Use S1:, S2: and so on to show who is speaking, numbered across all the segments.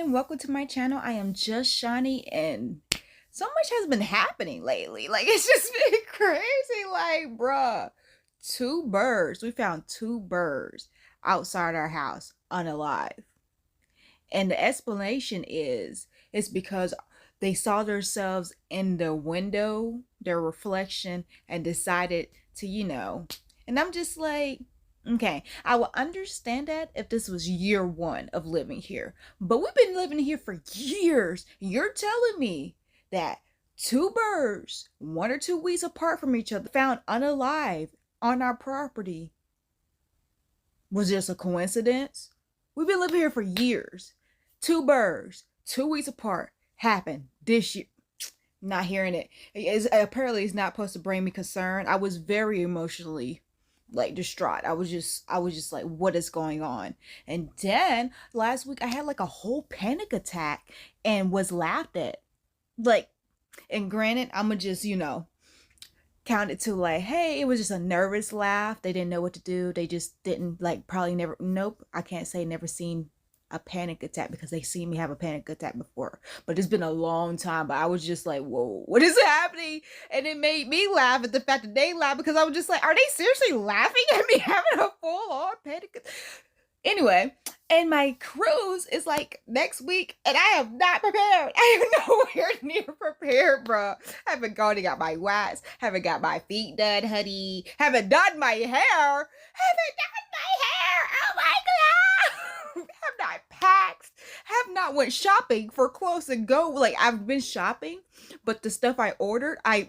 S1: everyone, welcome to my channel. I am just Shani and so much has been happening lately. Like it's just been crazy. Like, bruh, we found two birds outside our house unalive. And the explanation is it's because they saw themselves in the window, their reflection, and decided to, and I'm just like, okay, I would understand that if this was year one of living here. But we've been living here for years. You're telling me that two birds, 1 or 2 weeks apart from each other, found unalive on our property was just a coincidence? We've been living here for years. Two birds, 2 weeks apart, happened this year. Not hearing it. Apparently it's not supposed to bring me concern. I was very emotionally like distraught. I was just like, what is going on? And then last week I had like a whole panic attack and was laughed at. Like, and granted, I'ma just, count it to like, hey, it was just a nervous laugh. They didn't know what to do. They just didn't like, probably never, nope, I can't say never seen a panic attack because they seen me have a panic attack before, but it's been a long time. But I was just like, whoa, what is happening? And it made me laugh at the fact that they laughed, because I was just like, are they seriously laughing at me having a full-on panic attack? Anyway, and my cruise is like next week, and I am not prepared. I am nowhere near prepared, bro. Haven't gone and got my wax, haven't got my feet done, honey, haven't done my hair, oh my god, have not packed, have not went shopping for clothes to go. Like, I've been shopping, but the stuff I ordered, I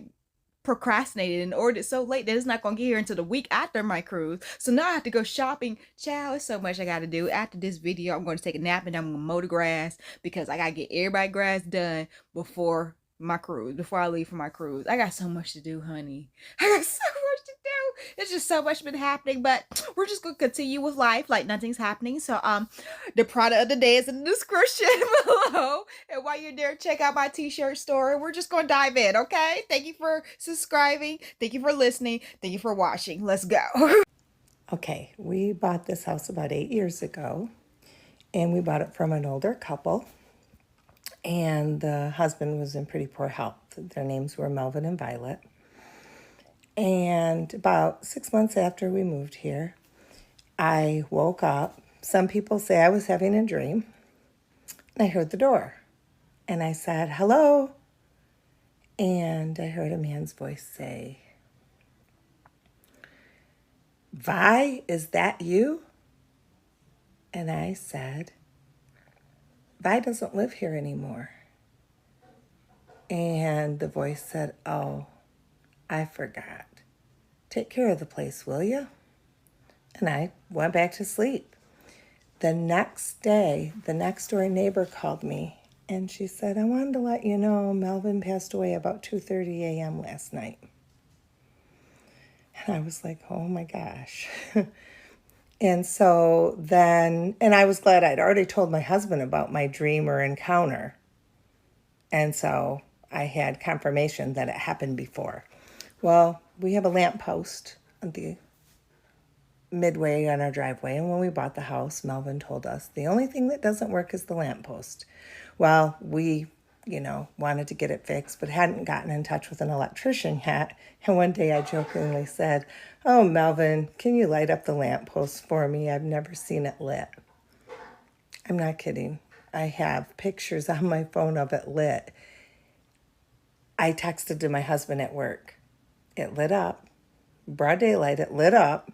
S1: procrastinated and ordered so late that it's not gonna get here until the week after my cruise. So now I have to go shopping. Child, it's so much I gotta do. After this video, I'm going to take a nap and I'm gonna mow the grass because I gotta get everybody's grass done before my cruise, before I leave for my cruise. I got so much to do, honey. I got so much to do. It's just so much been happening, but we're just gonna continue with life like nothing's happening. So the product of the day is in the description below, and while you're there, check out my t-shirt store. We're just gonna dive in, okay? Thank you for subscribing, thank you for listening, thank you for watching. Let's go.
S2: Okay, we bought this house about 8 years ago, and we bought it from an older couple, and the husband was in pretty poor health. Their names were Melvin and Violet. And about 6 months after we moved here, I woke up. Some people say I was having a dream, and I heard the door, and I said, hello, and I heard a man's voice say, Vi, is that you? And I said, Vi doesn't live here anymore. And the voice said, oh, I forgot. Take care of the place, will you? And I went back to sleep. The next day, the next door neighbor called me, and she said, I wanted to let you know Melvin passed away about 2:30 a.m. last night. And I was like, oh my gosh. And so then, and I was glad I'd already told my husband about my dream or encounter. And so I had confirmation that it happened before. Well, we have a lamppost at the midway on our driveway. And when we bought the house, Melvin told us the only thing that doesn't work is the lamppost. Well, we wanted to get it fixed, but hadn't gotten in touch with an electrician yet. And one day I jokingly said, oh, Melvin, can you light up the lamppost for me? I've never seen it lit. I'm not kidding. I have pictures on my phone of it lit. I texted to my husband at work. It lit up. Broad daylight, it lit up.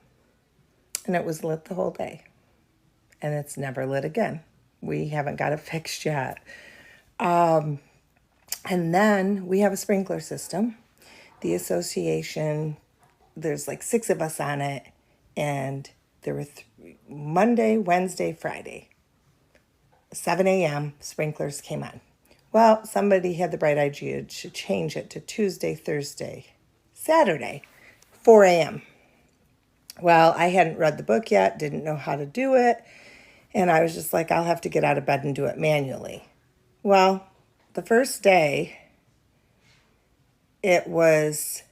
S2: And it was lit the whole day. And it's never lit again. We haven't got it fixed yet. And then we have a sprinkler system. The association, there's like 6 of us on it. And there were Monday, Wednesday, Friday. 7 a.m. sprinklers came on. Well, somebody had the bright idea to change it to Tuesday, Thursday, Saturday, 4 a.m. Well, I hadn't read the book yet, didn't know how to do it. And I was just like, I'll have to get out of bed and do it manually. Well, the first day, it was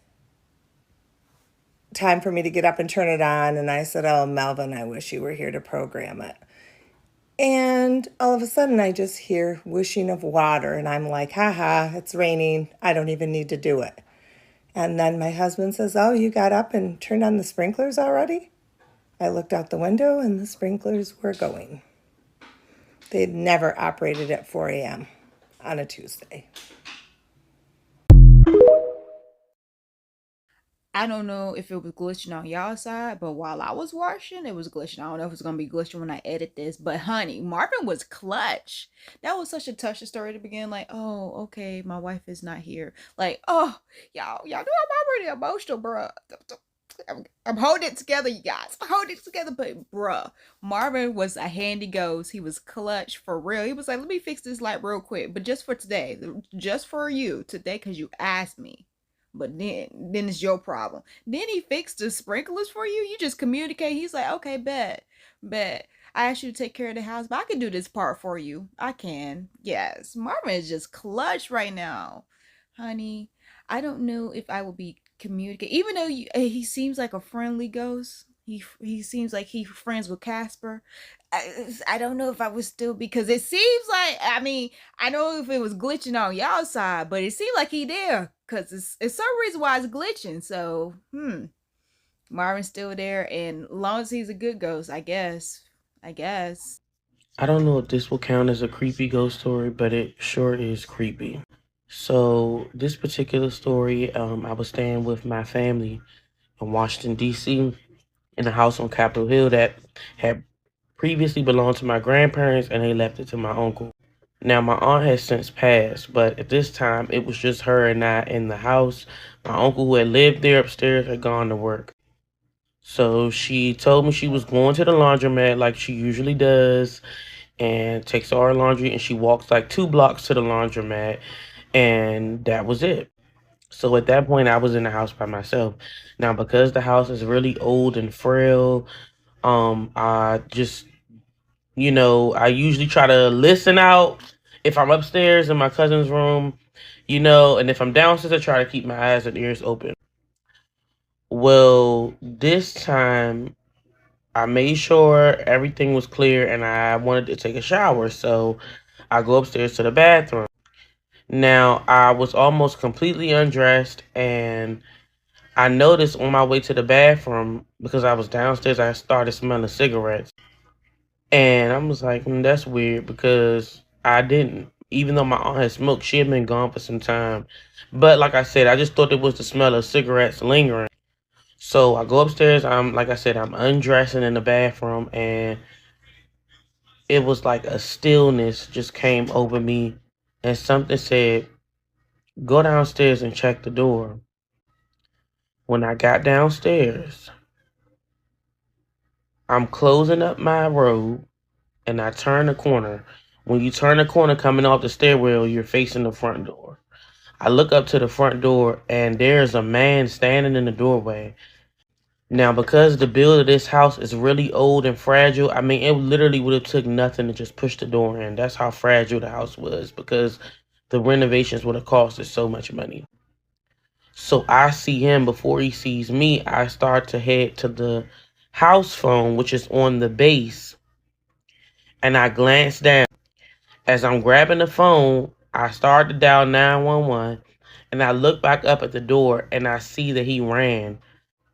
S2: time for me to get up and turn it on. And I said, oh, Melvin, I wish you were here to program it. And all of a sudden, I just hear whooshing of water, and I'm like, haha, it's raining. I don't even need to do it. And then my husband says, oh, you got up and turned on the sprinklers already? I looked out the window, and the sprinklers were going. They'd never operated at 4 a.m. on a Tuesday.
S1: I don't know if it was glitching on y'all side, but while I was washing, it was glitching. I don't know if it's gonna be glitching when I edit this, but honey, Marvin was clutch. That was such a touching story to begin. Like, oh, okay, my wife is not here. Like, oh, y'all know I'm already emotional, bruh. I'm holding it together, you guys. I'm holding it together, but bruh, Marvin was a handy ghost. He was clutch for real. He was like, let me fix this light real quick, but just for today, just for you today, because you asked me. But then it's your problem. Then he fixed the sprinklers for you. You just communicate. He's like, okay, bet. I asked you to take care of the house, but I can do this part for you. I can. Yes. Marvin is just clutch right now. Honey, I don't know if I will be communicating. Even though he seems like a friendly ghost. He seems like he friends with Casper. I don't know if I would still, because it seems like, I mean, I know if it was glitching on y'all side, but it seemed like he there, because it's some reason why it's glitching. So Marvin's still there, and as long as he's a good ghost, I guess.
S3: I don't know if this will count as a creepy ghost story, but it sure is creepy. So this particular story, I was staying with my family in Washington D.C. in a house on Capitol Hill that had previously belonged to my grandparents, and they left it to my uncle. Now my aunt has since passed, but at this time it was just her and I in the house. My uncle, who had lived there upstairs, had gone to work. So she told me she was going to the laundromat like she usually does, and takes all her laundry, and she walks like 2 blocks to the laundromat, and that was it. So at that point I was in the house by myself. Now because the house is really old and frail, I just, I usually try to listen out if I'm upstairs in my cousin's room, and if I'm downstairs I try to keep my eyes and ears open. Well, this time I made sure everything was clear and I wanted to take a shower, so I go upstairs to the bathroom. Now, I was almost completely undressed, and I noticed on my way to the bathroom, because I was downstairs, I started smelling cigarettes. And I was like, that's weird, because I didn't. Even though my aunt had smoked, she had been gone for some time. But like I said, I just thought it was the smell of cigarettes lingering. So I go upstairs, like I said, I'm undressing in the bathroom, and it was like a stillness just came over me, and something said, go downstairs and check the door. When I got downstairs, I'm closing up my robe and I turn the corner. When you turn the corner coming off the stairwell, you're facing the front door. I look up to the front door and there's a man standing in the doorway. Now, because the build of this house is really old and fragile, I mean, it literally would have took nothing to just push the door in. That's how fragile the house was, because the renovations would have costed so much money. So I see him before he sees me. I start to head to the house phone, which is on the base, and I glance down. As I'm grabbing the phone, I start to dial 911, and I look back up at the door, and I see that he ran.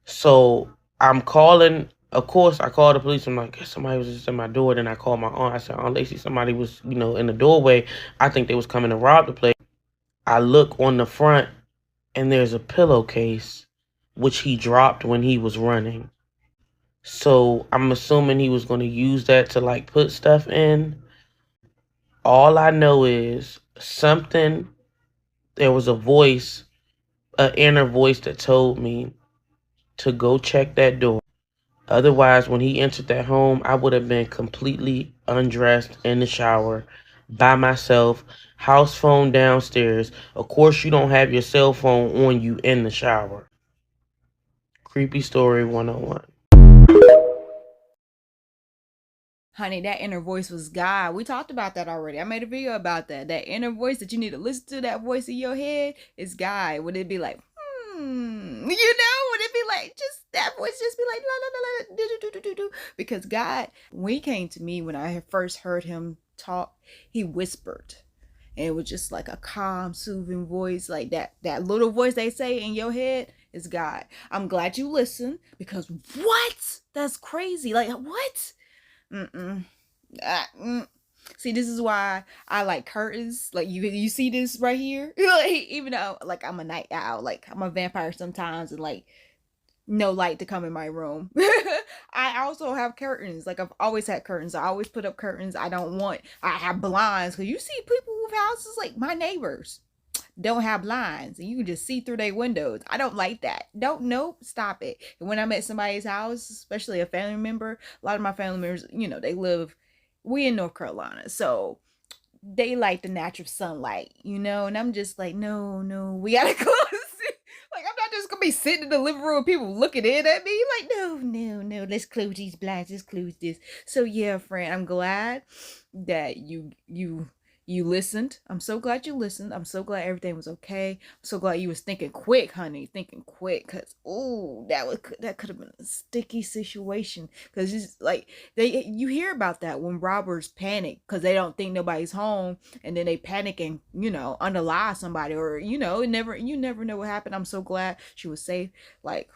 S3: So I'm calling. Of course, I called the police. I'm like, somebody was just at my door. Then I called my aunt. I said, Aunt Lacey, somebody was, in the doorway. I think they was coming to rob the place. I look on the front, and there's a pillowcase, which he dropped when he was running. So I'm assuming he was going to use that to like put stuff in. All I know is there was a voice, an inner voice that told me to go check that door. Otherwise, when he entered that home, I would have been completely undressed in the shower by myself, house phone downstairs. Of course, you don't have your cell phone on you in the shower. Creepy story 101.
S1: Honey, that inner voice was God. We talked about that already. I made a video about that. That inner voice that you need to listen to, that voice in your head, is God. Would it be like, would it be like, just that voice just be like, la la la la, do do do do do. Because God, when he came to me, when I had first heard him talk, he whispered. And it was just like a calm, soothing voice, like that little voice they say in your head is God. I'm glad you listened, because what? That's crazy. Like, what? Mm-mm. See, this is why I like curtains. Like, you see this right here? Like, even though, like, I'm a night owl, like, I'm a vampire sometimes, and like, no light to come in my room. I also have curtains. Like, I've always had curtains. I always put up curtains. I have blinds, because you see people with houses, like my neighbors don't have blinds and you can just see through their windows. I don't like that. Nope, stop it. And when I'm at somebody's house, especially a family member, a lot of my family members, we in North Carolina, so they like the natural sunlight, and I'm just like, no, we gotta close it. Like, I'm not just gonna be sitting in the living room, people looking in at me. Like, no, let's close these blinds, let's close this. So yeah, friend, I'm glad that you listened. I'm so glad you listened. I'm so glad everything was okay. I'm so glad you was thinking quick, honey. Thinking quick, cause that could have been a sticky situation. Cause it's like you hear about that when robbers panic because they don't think nobody's home, and then they panic and unalive somebody, or you never know what happened. I'm so glad she was safe. Like,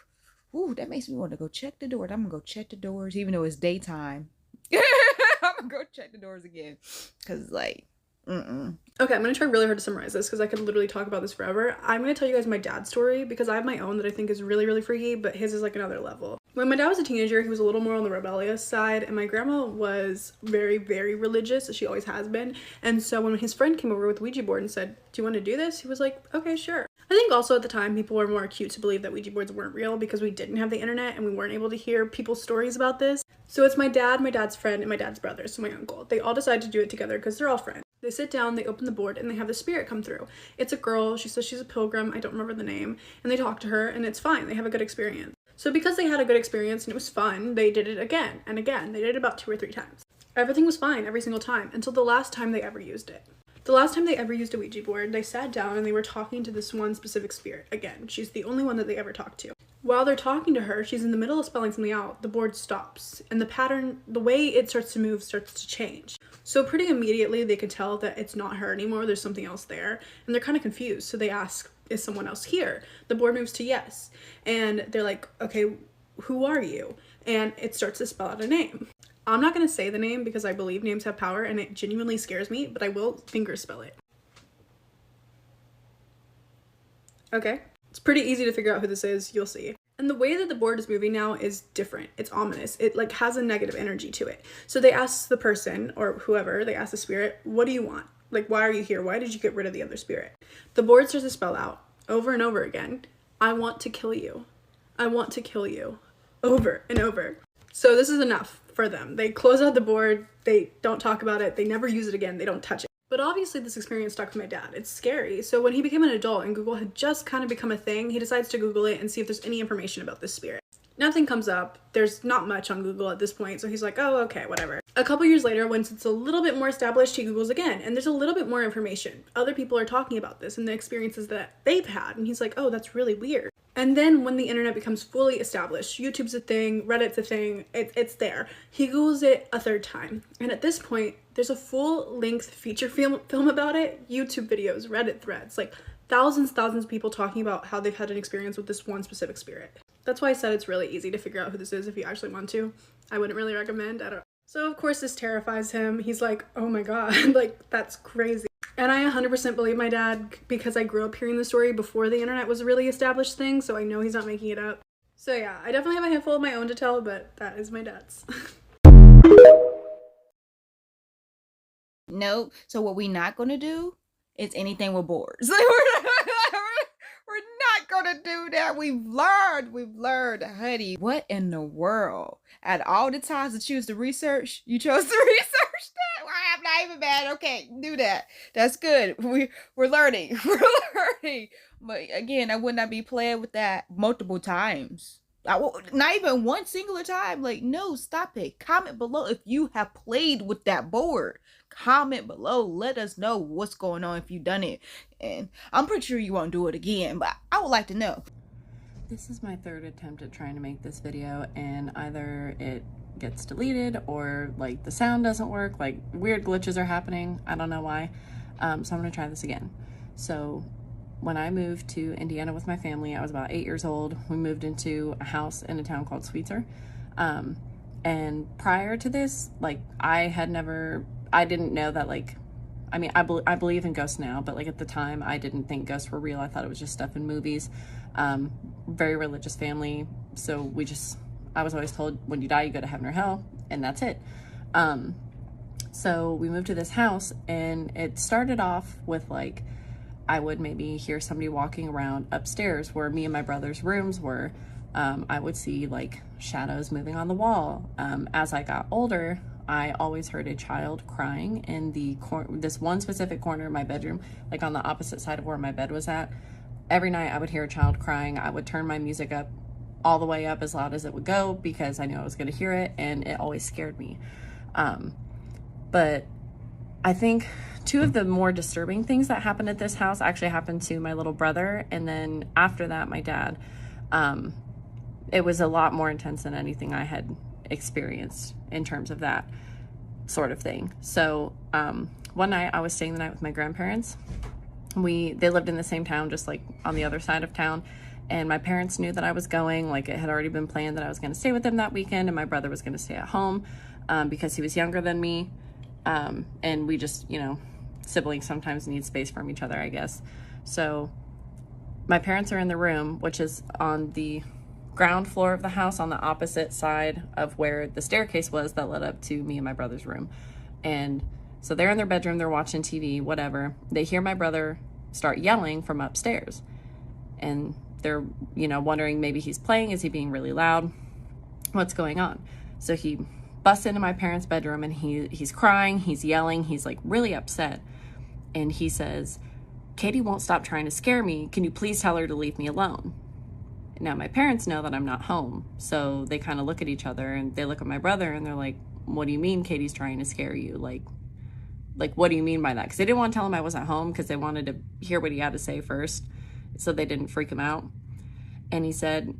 S1: ooh, that makes me want to go check the door. I'm gonna go check the doors, even though it's daytime. I'm gonna go check the doors again, cause like.
S4: Okay, I'm gonna try really hard to summarize this because I could literally talk about this forever. I'm gonna tell you guys my dad's story because I have my own that I think is really, really freaky, but his is like another level. When my dad was a teenager, he was a little more on the rebellious side, and my grandma was very, very religious. She always has been. And so when his friend came over with Ouija board and said, "Do you want to do this?" he was like, "Okay, sure." I think also at the time people were more acute to believe that Ouija boards weren't real because we didn't have the internet and we weren't able to hear people's stories about this. So it's my dad, my dad's friend, and my dad's brother, so my uncle. They all decide to do it together because they're all friends. They sit down, they open the board, and they have the spirit come through. It's a girl, she says she's a pilgrim, I don't remember the name, and they talk to her, and it's fine, they have a good experience. So because they had a good experience and it was fun, they did it again and again. They did it about 2 or 3 times. Everything was fine every single time until the last time they ever used it. The last time they ever used a Ouija board, they sat down and they were talking to this one specific spirit. Again, she's the only one that they ever talked to. While they're talking to her, she's in the middle of spelling something out, the board stops, and the pattern, the way it starts to move, starts to change. So pretty immediately, they can tell that it's not her anymore, there's something else there, and they're kind of confused, so they ask, "Is someone else here?" The board moves to yes, and they're like, "Okay, who are you?" And it starts to spell out a name. I'm not going to say the name because I believe names have power, and it genuinely scares me, but I will finger spell it. Okay? It's pretty easy to figure out who this is, you'll see. And the way that the board is moving now is different. It's ominous. It like has a negative energy to it. So they ask the person or whoever, they ask the spirit, "What do you want? Like, why are you here? Why did you get rid of the other spirit?" The board starts to spell out over and over again, "I want to kill you. I want to kill you." Over and over. So this is enough for them. They close out the board. They don't talk about it. They never use it again. They don't touch it. But obviously this experience stuck with my dad. It's scary. So when he became an adult and Google had just kind of become a thing, he decides to Google it and see if there's any information about this spirit. Nothing comes up. There's not much on Google at this point, so he's like, oh, okay, whatever. A couple years later, once it's a little bit more established, he Googles again, and there's a little bit more information. Other people are talking about this and the experiences that they've had, and he's like, oh, that's really weird. And then when the internet becomes fully established, YouTube's a thing, Reddit's a thing, it's there. He Googles it a 3rd time, and at this point, there's a full-length feature film about it, YouTube videos, Reddit threads, like thousands of people talking about how they've had an experience with this one specific spirit. That's why I said it's really easy to figure out who this is if you actually want to. I wouldn't really recommend, I don't. So of course this terrifies him. He's like, oh my god, like that's crazy. And I 100% believe my dad because I grew up hearing the story before the internet was a really established thing, so I know he's not making it up. So yeah, I definitely have a handful of my own to tell, but that is my dad's.
S1: Nope. So what we not gonna do is anything with boards. We're not gonna do that. We've learned, honey. What in the world? At all the times to choose to research, you chose to research that? Well, I'm not even mad. Okay, do that. That's good. We're learning. We're learning. But again, I would not be playing with that multiple times. Not even one singular time. Like, no, stop it. Comment below if you have played with that board. Comment below. Let us know what's going on if you've done it. And I'm pretty sure you won't do it again, but I would like to know.
S5: This is my third attempt at trying to make this video, and either it gets deleted or like the sound doesn't work, like weird glitches are happening. I don't know why. So I'm gonna try this again. So when I moved to Indiana with my family, I was about 8 years old. We moved into a house in a town called Sweetser. And prior to this, like I didn't know that, like, I mean, I believe in ghosts now, but like at the time I didn't think ghosts were real. I thought it was just stuff in movies. Very religious family. So I was always told when you die, you go to heaven or hell, and that's it. So we moved to this house, and it started off with like, I would maybe hear somebody walking around upstairs where me and my brother's rooms were. I would see like shadows moving on the wall. As I got older, I always heard a child crying in this one specific corner of my bedroom, like on the opposite side of where my bed was at. Every night I would hear a child crying. I would turn my music up all the way up as loud as it would go because I knew I was going to hear it, and it always scared me. But I think two of the more disturbing things that happened at this house actually happened to my little brother, and then after that, my dad. It was a lot more intense than anything I had experienced in terms of that sort of thing. So one night I was staying the night with my grandparents. They lived in the same town, just like on the other side of town. And my parents knew that I was going, like it had already been planned that I was going to stay with them that weekend, and my brother was going to stay at home because he was younger than me. And we just, siblings sometimes need space from each other, I guess. So my parents are in the room, which is on the ground floor of the house on the opposite side of where the staircase was that led up to me and my brother's room. And so they're in their bedroom, they're watching TV, whatever. They hear my brother start yelling from upstairs. And they're, wondering maybe he's playing, is he being really loud? What's going on? So he busts into my parents' bedroom, and he's crying, he's yelling, he's like really upset. And he says, "Katie won't stop trying to scare me. Can you please tell her to leave me alone?" Now my parents know that I'm not home, so they kind of look at each other, and they look at my brother, and they're like, "What do you mean Katie's trying to scare you? Like what do you mean by that?" Because they didn't want to tell him I wasn't home because they wanted to hear what he had to say first, so they didn't freak him out. And he said,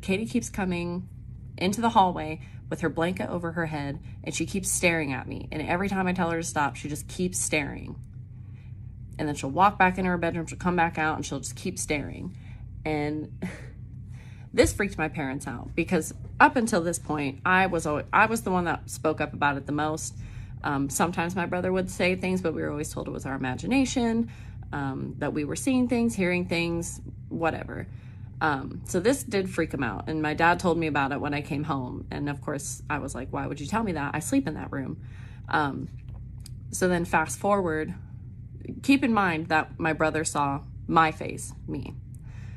S5: "Katie keeps coming into the hallway with her blanket over her head, and she keeps staring at me. And every time I tell her to stop, she just keeps staring. And then she'll walk back into her bedroom, she'll come back out, and she'll just keep staring." And this freaked my parents out because up until this point, I was the one that spoke up about it the most. Sometimes my brother would say things, but we were always told it was our imagination, that we were seeing things, hearing things, whatever. So this did freak him out. And my dad told me about it when I came home. And of course I was like, "Why would you tell me that? I sleep in that room." So then fast forward, keep in mind that my brother saw my face, me.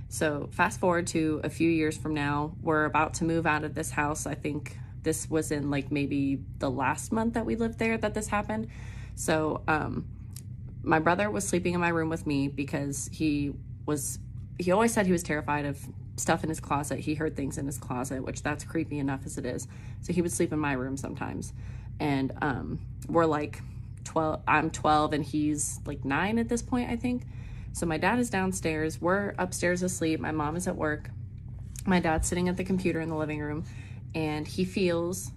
S5: So fast forward to a few years from now, we're about to move out of this house. I think this was in like maybe the last month that we lived there that this happened. So my brother was sleeping in my room with me because he always said he was terrified of stuff in his closet. He heard things in his closet, which that's creepy enough as it is. So he would sleep in my room sometimes. And we're like 12, I'm 12 and he's like 9 at this point, I think. So my dad is downstairs, we're upstairs asleep, my mom is at work. My dad's sitting at the computer in the living room, and he feels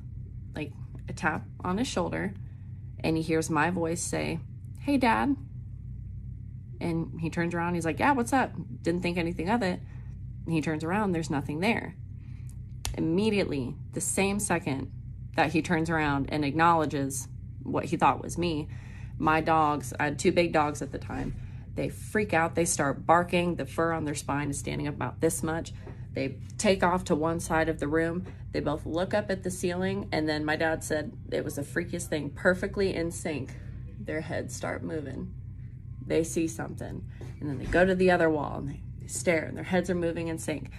S5: like a tap on his shoulder, and he hears my voice say, "Hey, Dad." And he turns around, he's like, "Yeah, what's up?" Didn't think anything of it. And he turns around, there's nothing there. Immediately, the same second that he turns around and acknowledges what he thought was me, my dogs, I had 2 big dogs at the time, they freak out, they start barking, the fur on their spine is standing up about this much. They take off to one side of the room, they both look up at the ceiling, and then my dad said it was the freakiest thing, perfectly in sync. Their heads start moving. They see something, and then they go to the other wall and they stare, and their heads are moving in sync.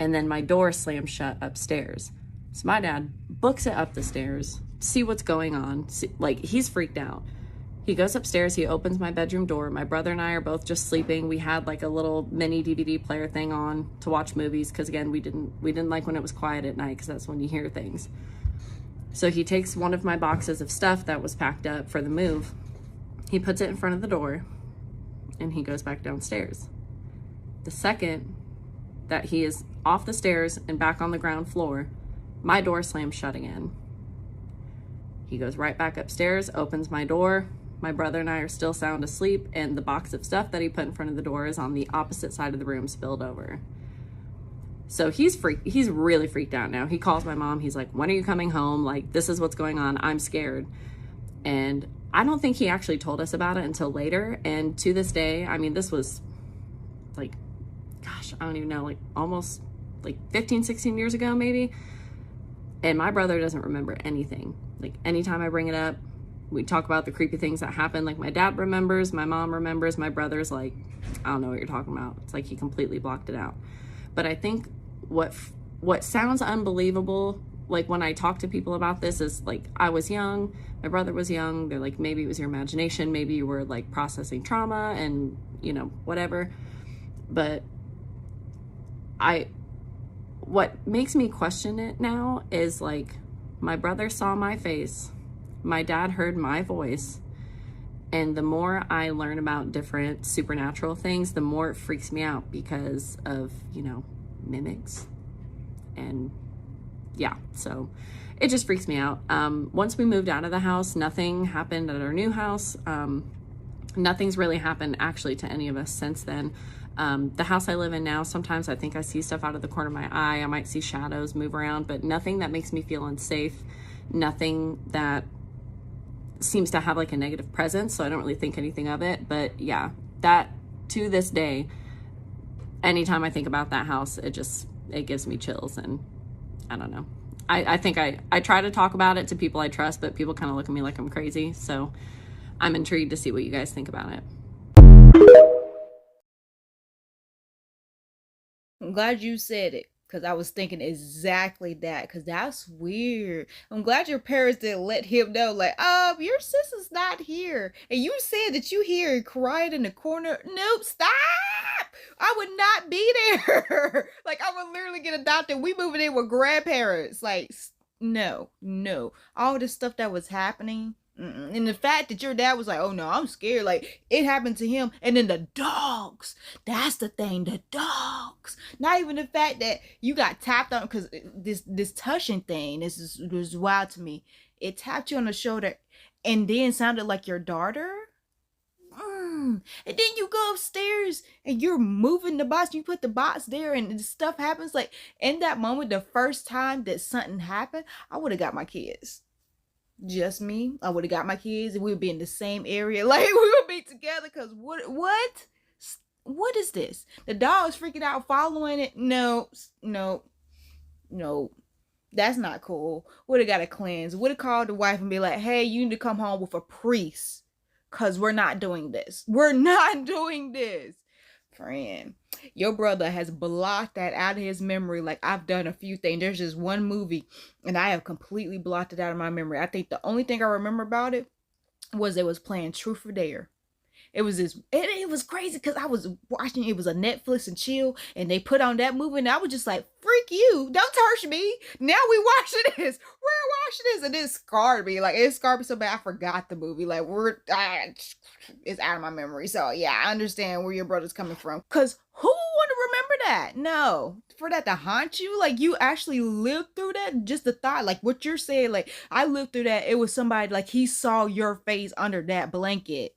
S5: And then my door slams shut upstairs. So my dad books it up the stairs, see what's going on. Like, he's freaked out. He goes upstairs, he opens my bedroom door. My brother and I are both just sleeping. We had like a little mini DVD player thing on to watch movies, because again, we didn't like when it was quiet at night, because that's when you hear things. So he takes one of my boxes of stuff that was packed up for the move. He puts it in front of the door, and he goes back downstairs. The second that he is off the stairs and back on the ground floor, my door slams shut again. He goes right back upstairs, opens my door. My brother and I are still sound asleep, and the box of stuff that he put in front of the door is on the opposite side of the room, spilled over. So he's really freaked out now. He calls my mom. He's like, when are you coming home? Like, this is what's going on. I'm scared. And I don't think he actually told us about it until later. And to this day, I mean, this was like, gosh, I don't even know, like almost like 15, 16 years ago, maybe. And my brother doesn't remember anything. Like, anytime I bring it up, we talk about the creepy things that happen. Like, my dad remembers, my mom remembers, my brother's like, I don't know what you're talking about. It's like he completely blocked it out. But I think what sounds unbelievable, like when I talk to people about this, is like, I was young, my brother was young. They're like, maybe it was your imagination, maybe you were like processing trauma and, you know, whatever. But what makes me question it now is like, my brother saw my face, my dad heard my voice, and the more I learn about different supernatural things, the more it freaks me out because of, you know, mimics. And yeah, so it just freaks me out. Once we moved out of the house, nothing happened at our new house. Nothing's really happened actually to any of us since then. The house I live in now, sometimes I think I see stuff out of the corner of my eye. I might see shadows move around, but nothing that makes me feel unsafe. Nothing that seems to have like a negative presence, so I don't really think anything of it. But yeah, that, to this day, anytime I think about that house, it gives me chills. And I don't know, I think I try to talk about it to people I trust, but people kind of look at me like I'm crazy. So I'm intrigued to see what you guys think about it.
S1: I'm glad you said it, because I was thinking exactly that, because that's weird. I'm glad your parents didn't let him know, like, your sister's not here. And you said that you hear her crying in the corner. Nope, stop! I would not be there. Like, I would literally get adopted. We moving in with grandparents. Like, no. All this stuff that was happening. And the fact that your dad was like, oh no, I'm scared, like, it happened to him. And then the dogs, that's the thing, the dogs. Not even the fact that you got tapped on, because this touching thing, this was wild to me. It tapped you on the shoulder and then sounded like your daughter. And then you go upstairs and you're moving the box, you put the box there and stuff happens. Like, in that moment, the first time that something happened, I would have got my kids. Just me. I would have got my kids and we would be in the same area. Like, we would be together, because what is this? The dog's freaking out following it. No. That's not cool. Would have got a cleanse. Would have called the wife and be like, hey, you need to come home with a priest, because we're not doing this. We're not doing this. Friend, your brother has blocked that out of his memory. Like, I've done a few things. There's just one movie and I have completely blocked it out of my memory. I think the only thing I remember about it was they was playing Truth or Dare. It was it was crazy, because I was watching, it was a Netflix and chill, and they put on that movie and I was just like, freak you, don't touch me. Now we watching this. We're watching this. And it scarred me. Like, it scarred me so bad I forgot the movie. Like, it's out of my memory. So yeah, I understand where your brother's coming from. Because who would want to remember that? No. For that to haunt you, like, you actually lived through that. Just the thought, like what you're saying, like, I lived through that. It was somebody, like, he saw your face under that blanket.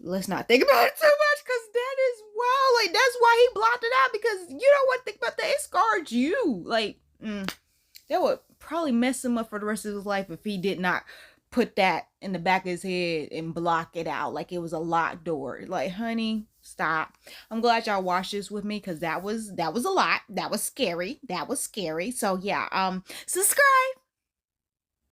S1: Let's not think about it too much, because that is wild. Like, that's why he blocked it out, because you don't want to think about that. It scarred you. Like, that would probably mess him up for the rest of his life if he did not put that in the back of his head and block it out like it was a locked door. Like, honey, stop. I'm glad y'all watched this with me, because that was a lot. That was scary. So yeah, subscribe.